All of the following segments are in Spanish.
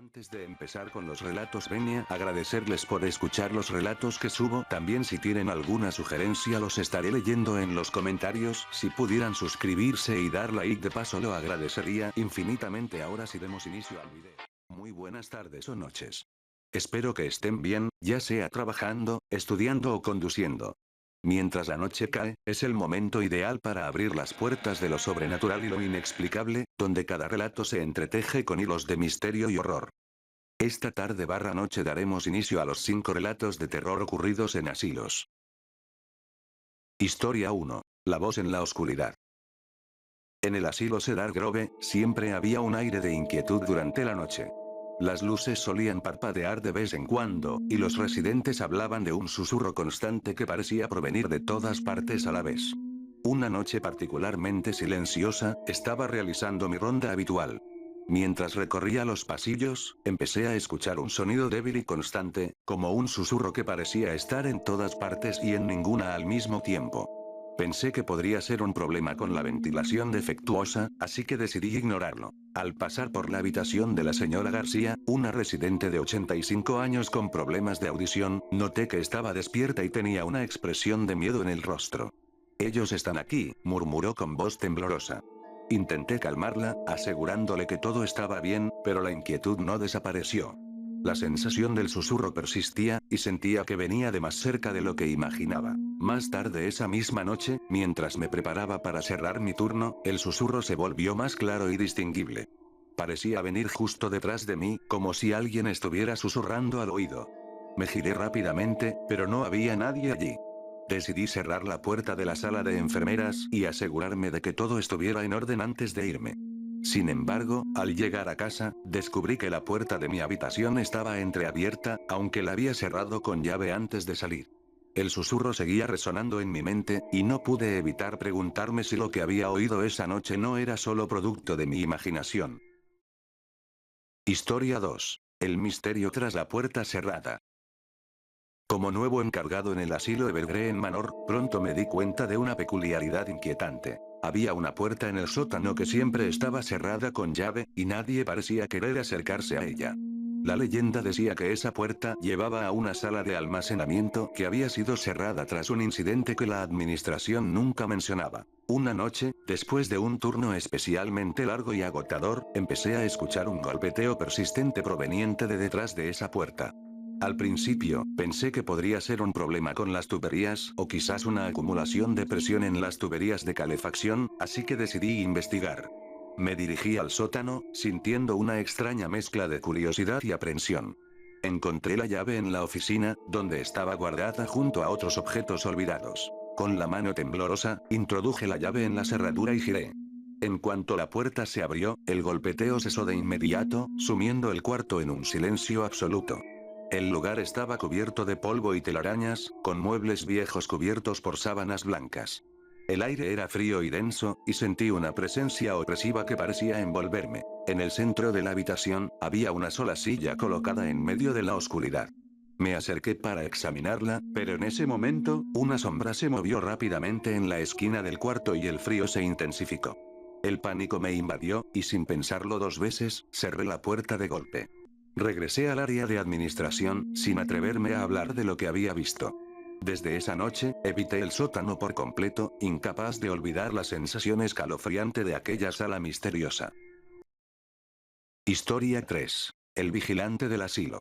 Antes de empezar con los relatos venía a agradecerles por escuchar los relatos que subo, también si tienen alguna sugerencia los estaré leyendo en los comentarios, si pudieran suscribirse y dar like de paso lo agradecería infinitamente. Ahora sí demos inicio al video. Muy buenas tardes o noches. Espero que estén bien, ya sea trabajando, estudiando o conduciendo. Mientras la noche cae, es el momento ideal para abrir las puertas de lo sobrenatural y lo inexplicable, donde cada relato se entreteje con hilos de misterio y horror. Esta tarde/noche daremos inicio a los 5 relatos de terror ocurridos en asilos. Historia 1. La voz en la oscuridad. En el asilo Cedar Grove, siempre había un aire de inquietud durante la noche. Las luces solían parpadear de vez en cuando, y los residentes hablaban de un susurro constante que parecía provenir de todas partes a la vez. Una noche particularmente silenciosa, estaba realizando mi ronda habitual. Mientras recorría los pasillos, empecé a escuchar un sonido débil y constante, como un susurro que parecía estar en todas partes y en ninguna al mismo tiempo. Pensé que podría ser un problema con la ventilación defectuosa, así que decidí ignorarlo. Al pasar por la habitación de la señora García, una residente de 85 años con problemas de audición, noté que estaba despierta y tenía una expresión de miedo en el rostro. «Ellos están aquí», murmuró con voz temblorosa. Intenté calmarla, asegurándole que todo estaba bien, pero la inquietud no desapareció. La sensación del susurro persistía, y sentía que venía de más cerca de lo que imaginaba. Más tarde esa misma noche, mientras me preparaba para cerrar mi turno, el susurro se volvió más claro y distinguible. Parecía venir justo detrás de mí, como si alguien estuviera susurrando al oído. Me giré rápidamente, pero no había nadie allí. Decidí cerrar la puerta de la sala de enfermeras y asegurarme de que todo estuviera en orden antes de irme. Sin embargo, al llegar a casa, descubrí que la puerta de mi habitación estaba entreabierta, aunque la había cerrado con llave antes de salir. El susurro seguía resonando en mi mente, y no pude evitar preguntarme si lo que había oído esa noche no era solo producto de mi imaginación. Historia 2. El misterio tras la puerta cerrada. Como nuevo encargado en el asilo Evergreen Manor, pronto me di cuenta de una peculiaridad inquietante. Había una puerta en el sótano que siempre estaba cerrada con llave, y nadie parecía querer acercarse a ella. La leyenda decía que esa puerta llevaba a una sala de almacenamiento que había sido cerrada tras un incidente que la administración nunca mencionaba. Una noche, después de un turno especialmente largo y agotador, empecé a escuchar un golpeteo persistente proveniente de detrás de esa puerta. Al principio, pensé que podría ser un problema con las tuberías o quizás una acumulación de presión en las tuberías de calefacción, así que decidí investigar. Me dirigí al sótano, sintiendo una extraña mezcla de curiosidad y aprensión. Encontré la llave en la oficina, donde estaba guardada junto a otros objetos olvidados. Con la mano temblorosa, introduje la llave en la cerradura y giré. En cuanto la puerta se abrió, el golpeteo cesó de inmediato, sumiendo el cuarto en un silencio absoluto. El lugar estaba cubierto de polvo y telarañas, con muebles viejos cubiertos por sábanas blancas. El aire era frío y denso, y sentí una presencia opresiva que parecía envolverme. En el centro de la habitación, había una sola silla colocada en medio de la oscuridad. Me acerqué para examinarla, pero en ese momento, una sombra se movió rápidamente en la esquina del cuarto y el frío se intensificó. El pánico me invadió, y sin pensarlo dos veces, cerré la puerta de golpe. Regresé al área de administración, sin atreverme a hablar de lo que había visto. Desde esa noche, evité el sótano por completo, incapaz de olvidar la sensación escalofriante de aquella sala misteriosa. Historia 3. El vigilante del asilo.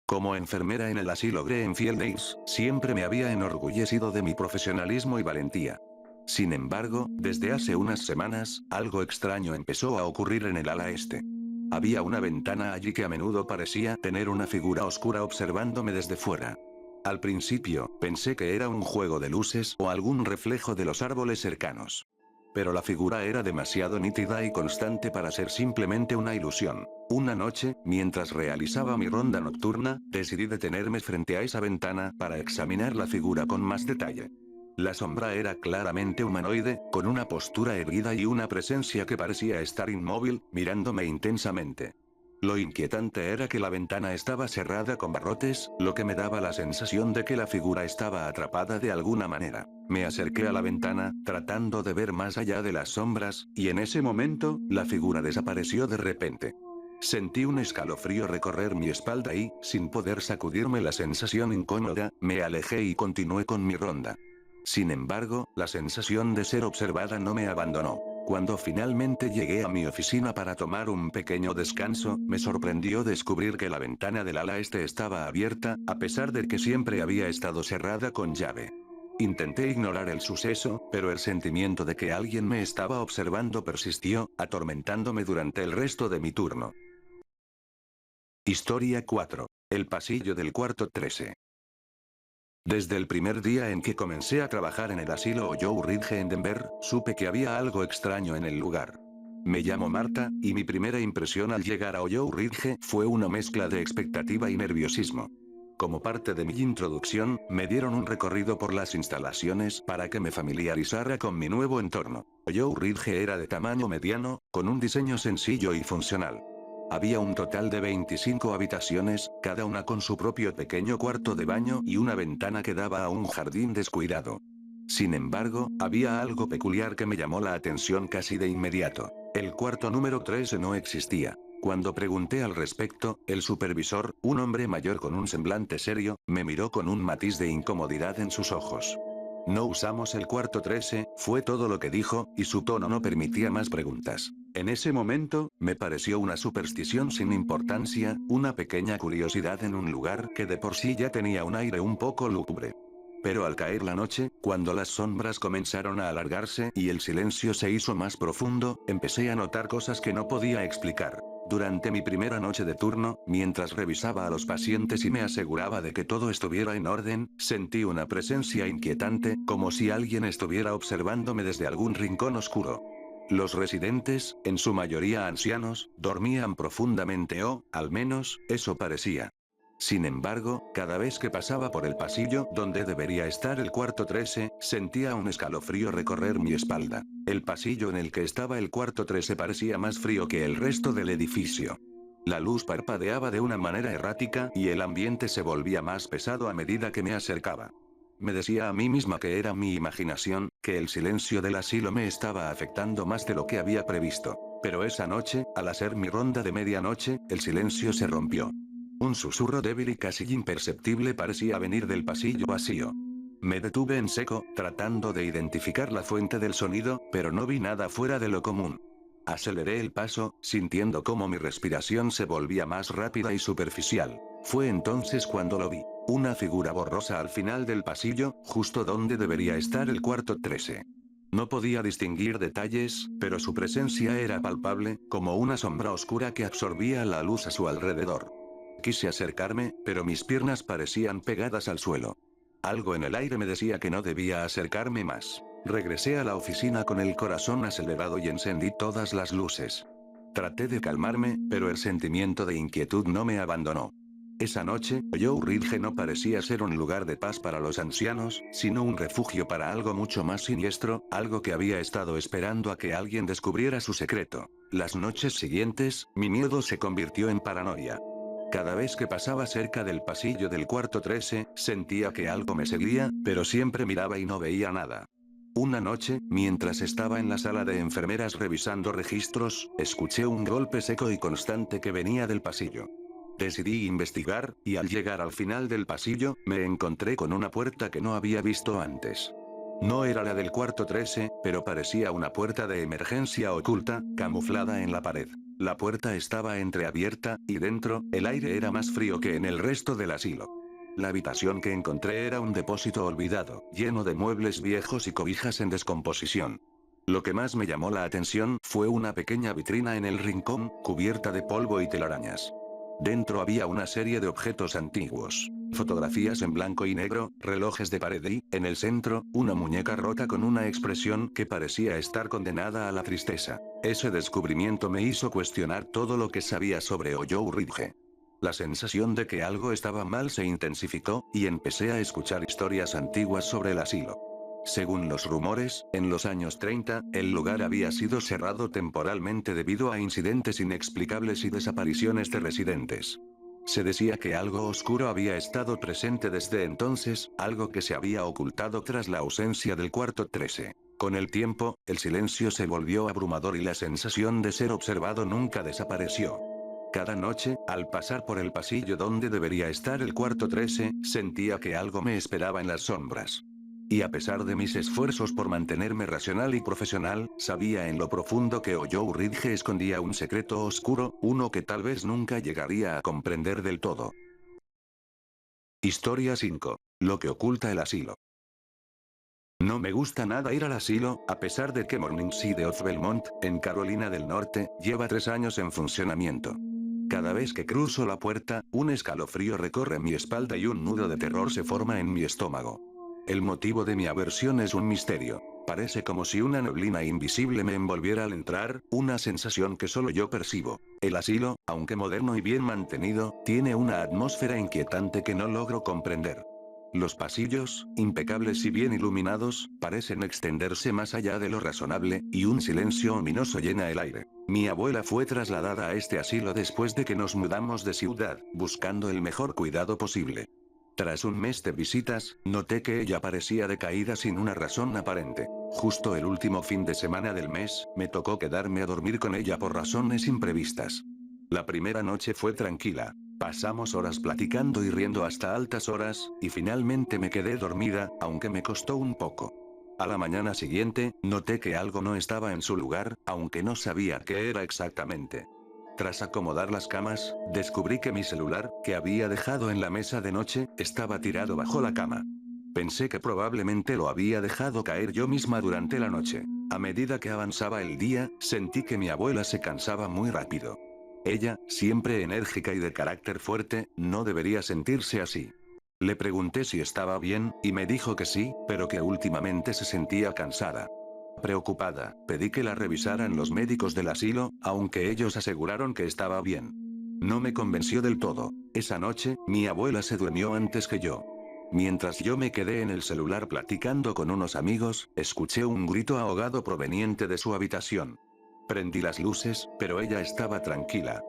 Como enfermera en el asilo Greenfield Hills, siempre me había enorgullecido de mi profesionalismo y valentía. Sin embargo, desde hace unas semanas, algo extraño empezó a ocurrir en el ala este. Había una ventana allí que a menudo parecía tener una figura oscura observándome desde fuera. Al principio, pensé que era un juego de luces o algún reflejo de los árboles cercanos. Pero la figura era demasiado nítida y constante para ser simplemente una ilusión. Una noche, mientras realizaba mi ronda nocturna, decidí detenerme frente a esa ventana para examinar la figura con más detalle. La sombra era claramente humanoide, con una postura erguida y una presencia que parecía estar inmóvil, mirándome intensamente. Lo inquietante era que la ventana estaba cerrada con barrotes, lo que me daba la sensación de que la figura estaba atrapada de alguna manera. Me acerqué a la ventana, tratando de ver más allá de las sombras, y en ese momento, la figura desapareció de repente. Sentí un escalofrío recorrer mi espalda y, sin poder sacudirme la sensación incómoda, me alejé y continué con mi ronda. Sin embargo, la sensación de ser observada no me abandonó. Cuando finalmente llegué a mi oficina para tomar un pequeño descanso, me sorprendió descubrir que la ventana del ala este estaba abierta, a pesar de que siempre había estado cerrada con llave. Intenté ignorar el suceso, pero el sentimiento de que alguien me estaba observando persistió, atormentándome durante el resto de mi turno. Historia 4. El pasillo del cuarto 13. Desde el primer día en que comencé a trabajar en el asilo Joe Ridge en Denver, supe que había algo extraño en el lugar. Me llamo Marta, y mi primera impresión al llegar a Joe Ridge fue una mezcla de expectativa y nerviosismo. Como parte de mi introducción, me dieron un recorrido por las instalaciones para que me familiarizara con mi nuevo entorno. Joe Ridge era de tamaño mediano, con un diseño sencillo y funcional. Había un total de 25 habitaciones, cada una con su propio pequeño cuarto de baño y una ventana que daba a un jardín descuidado. Sin embargo, había algo peculiar que me llamó la atención casi de inmediato. El cuarto número 13 no existía. Cuando pregunté al respecto, el supervisor, un hombre mayor con un semblante serio, me miró con un matiz de incomodidad en sus ojos. No usamos el cuarto 13, fue todo lo que dijo, y su tono no permitía más preguntas. En ese momento, me pareció una superstición sin importancia, una pequeña curiosidad en un lugar que de por sí ya tenía un aire un poco lúgubre. Pero al caer la noche, cuando las sombras comenzaron a alargarse y el silencio se hizo más profundo, empecé a notar cosas que no podía explicar. Durante mi primera noche de turno, mientras revisaba a los pacientes y me aseguraba de que todo estuviera en orden, sentí una presencia inquietante, como si alguien estuviera observándome desde algún rincón oscuro. Los residentes, en su mayoría ancianos, dormían profundamente o, al menos, eso parecía. Sin embargo, cada vez que pasaba por el pasillo donde debería estar el cuarto 13, sentía un escalofrío recorrer mi espalda. El pasillo en el que estaba el cuarto 13 parecía más frío que el resto del edificio. La luz parpadeaba de una manera errática y el ambiente se volvía más pesado a medida que me acercaba. Me decía a mí misma que era mi imaginación, que el silencio del asilo me estaba afectando más de lo que había previsto. Pero esa noche, al hacer mi ronda de medianoche, el silencio se rompió. Un susurro débil y casi imperceptible parecía venir del pasillo vacío. Me detuve en seco, tratando de identificar la fuente del sonido, pero no vi nada fuera de lo común. Aceleré el paso, sintiendo cómo mi respiración se volvía más rápida y superficial. Fue entonces cuando lo vi. Una figura borrosa al final del pasillo, justo donde debería estar el cuarto 13. No podía distinguir detalles, pero su presencia era palpable, como una sombra oscura que absorbía la luz a su alrededor. Quise acercarme, pero mis piernas parecían pegadas al suelo. Algo en el aire me decía que no debía acercarme más. Regresé a la oficina con el corazón acelerado y encendí todas las luces. Traté de calmarme, pero el sentimiento de inquietud no me abandonó. Esa noche, Joe Ridge no parecía ser un lugar de paz para los ancianos, sino un refugio para algo mucho más siniestro, algo que había estado esperando a que alguien descubriera su secreto. Las noches siguientes, mi miedo se convirtió en paranoia. Cada vez que pasaba cerca del pasillo del cuarto 13, sentía que algo me seguía, pero siempre miraba y no veía nada. Una noche, mientras estaba en la sala de enfermeras revisando registros, escuché un golpe seco y constante que venía del pasillo. Decidí investigar, y al llegar al final del pasillo, me encontré con una puerta que no había visto antes. No era la del cuarto 13, pero parecía una puerta de emergencia oculta, camuflada en la pared. La puerta estaba entreabierta, y dentro, el aire era más frío que en el resto del asilo. La habitación que encontré era un depósito olvidado, lleno de muebles viejos y cobijas en descomposición. Lo que más me llamó la atención fue una pequeña vitrina en el rincón, cubierta de polvo y telarañas. Dentro había una serie de objetos antiguos. Fotografías en blanco y negro, relojes de pared y, en el centro, una muñeca rota con una expresión que parecía estar condenada a la tristeza. Ese descubrimiento me hizo cuestionar todo lo que sabía sobre Joe Ridge. La sensación de que algo estaba mal se intensificó, y empecé a escuchar historias antiguas sobre el asilo. Según los rumores, en los años 30, el lugar había sido cerrado temporalmente debido a incidentes inexplicables y desapariciones de residentes. Se decía que algo oscuro había estado presente desde entonces, algo que se había ocultado tras la ausencia del cuarto 13. Con el tiempo, el silencio se volvió abrumador y la sensación de ser observado nunca desapareció. Cada noche, al pasar por el pasillo donde debería estar el cuarto 13, sentía que algo me esperaba en las sombras. Y a pesar de mis esfuerzos por mantenerme racional y profesional, sabía en lo profundo que Oyo Ridge escondía un secreto oscuro, uno que tal vez nunca llegaría a comprender del todo. Historia 5. Lo que oculta el asilo. No me gusta nada ir al asilo, a pesar de que Morningside of Belmont, en Carolina del Norte, lleva 3 años en funcionamiento. Cada vez que cruzo la puerta, un escalofrío recorre mi espalda y un nudo de terror se forma en mi estómago. El motivo de mi aversión es un misterio. Parece como si una neblina invisible me envolviera al entrar, una sensación que solo yo percibo. El asilo, aunque moderno y bien mantenido, tiene una atmósfera inquietante que no logro comprender. Los pasillos, impecables y bien iluminados, parecen extenderse más allá de lo razonable, y un silencio ominoso llena el aire. Mi abuela fue trasladada a este asilo después de que nos mudamos de ciudad, buscando el mejor cuidado posible. Tras un mes de visitas, noté que ella parecía decaída sin una razón aparente. Justo el último fin de semana del mes, me tocó quedarme a dormir con ella por razones imprevistas. La primera noche fue tranquila. Pasamos horas platicando y riendo hasta altas horas, y finalmente me quedé dormida, aunque me costó un poco. A la mañana siguiente, noté que algo no estaba en su lugar, aunque no sabía qué era exactamente. Tras acomodar las camas, descubrí que mi celular, que había dejado en la mesa de noche, estaba tirado bajo la cama. Pensé que probablemente lo había dejado caer yo misma durante la noche. A medida que avanzaba el día, sentí que mi abuela se cansaba muy rápido. Ella, siempre enérgica y de carácter fuerte, no debería sentirse así. Le pregunté si estaba bien, y me dijo que sí, pero que últimamente se sentía cansada. Preocupada, pedí que la revisaran los médicos del asilo, aunque ellos aseguraron que estaba bien. No me convenció del todo. Esa noche, mi abuela se durmió antes que yo. Mientras yo me quedé en el celular platicando con unos amigos, escuché un grito ahogado proveniente de su habitación. Prendí las luces, pero ella estaba tranquila.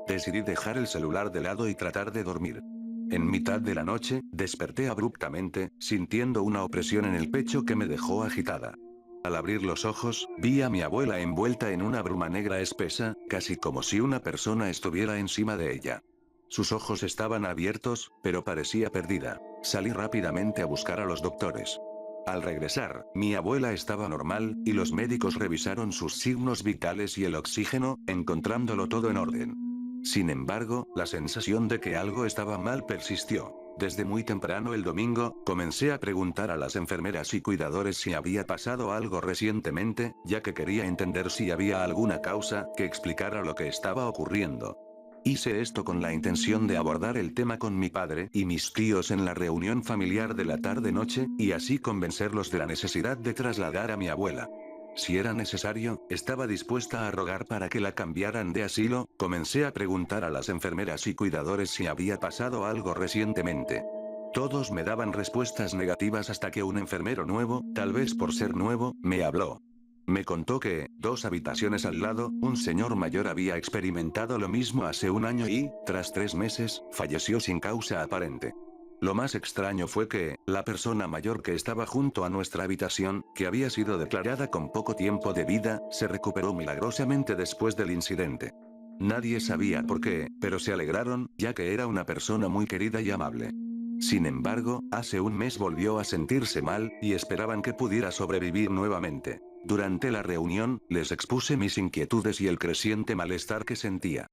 Decidí dejar el celular de lado y tratar de dormir. En mitad de la noche, desperté abruptamente, sintiendo una opresión en el pecho que me dejó agitada. Al abrir los ojos, vi a mi abuela envuelta en una bruma negra espesa, casi como si una persona estuviera encima de ella. Sus ojos estaban abiertos, pero parecía perdida. Salí rápidamente a buscar a los doctores. Al regresar, mi abuela estaba normal, y los médicos revisaron sus signos vitales y el oxígeno, encontrándolo todo en orden. Sin embargo, la sensación de que algo estaba mal persistió. Desde muy temprano el domingo, comencé a preguntar a las enfermeras y cuidadores si había pasado algo recientemente, ya que quería entender si había alguna causa que explicara lo que estaba ocurriendo. Hice esto con la intención de abordar el tema con mi padre y mis tíos en la reunión familiar de la tarde-noche, y así convencerlos de la necesidad de trasladar a mi abuela. Si era necesario, estaba dispuesta a rogar para que la cambiaran de asilo. Comencé a preguntar a las enfermeras y cuidadores si había pasado algo recientemente. Todos me daban respuestas negativas hasta que un enfermero nuevo, tal vez por ser nuevo, me habló. Me contó que, 2 habitaciones al lado, un señor mayor había experimentado lo mismo hace un año y, tras 3 meses, falleció sin causa aparente. Lo más extraño fue que, la persona mayor que estaba junto a nuestra habitación, que había sido declarada con poco tiempo de vida, se recuperó milagrosamente después del incidente. Nadie sabía por qué, pero se alegraron, ya que era una persona muy querida y amable. Sin embargo, hace un mes volvió a sentirse mal, y esperaban que pudiera sobrevivir nuevamente. Durante la reunión, les expuse mis inquietudes y el creciente malestar que sentía.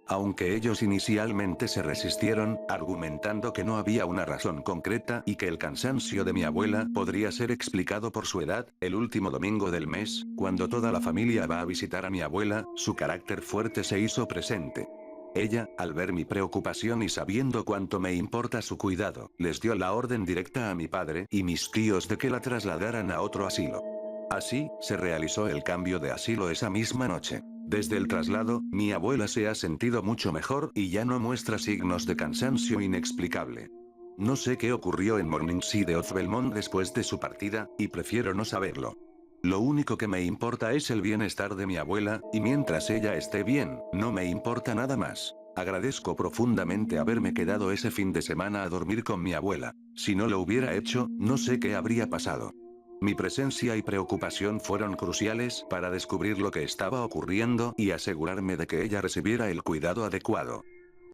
Aunque ellos inicialmente se resistieron, argumentando que no había una razón concreta y que el cansancio de mi abuela podría ser explicado por su edad, el último domingo del mes, cuando toda la familia va a visitar a mi abuela, su carácter fuerte se hizo presente. Ella, al ver mi preocupación y sabiendo cuánto me importa su cuidado, les dio la orden directa a mi padre y mis tíos de que la trasladaran a otro asilo. Así, se realizó el cambio de asilo esa misma noche. Desde el traslado, mi abuela se ha sentido mucho mejor y ya no muestra signos de cansancio inexplicable. No sé qué ocurrió en Morningside of Belmont después de su partida, y prefiero no saberlo. Lo único que me importa es el bienestar de mi abuela, y mientras ella esté bien, no me importa nada más. Agradezco profundamente haberme quedado ese fin de semana a dormir con mi abuela. Si no lo hubiera hecho, no sé qué habría pasado. Mi presencia y preocupación fueron cruciales para descubrir lo que estaba ocurriendo y asegurarme de que ella recibiera el cuidado adecuado.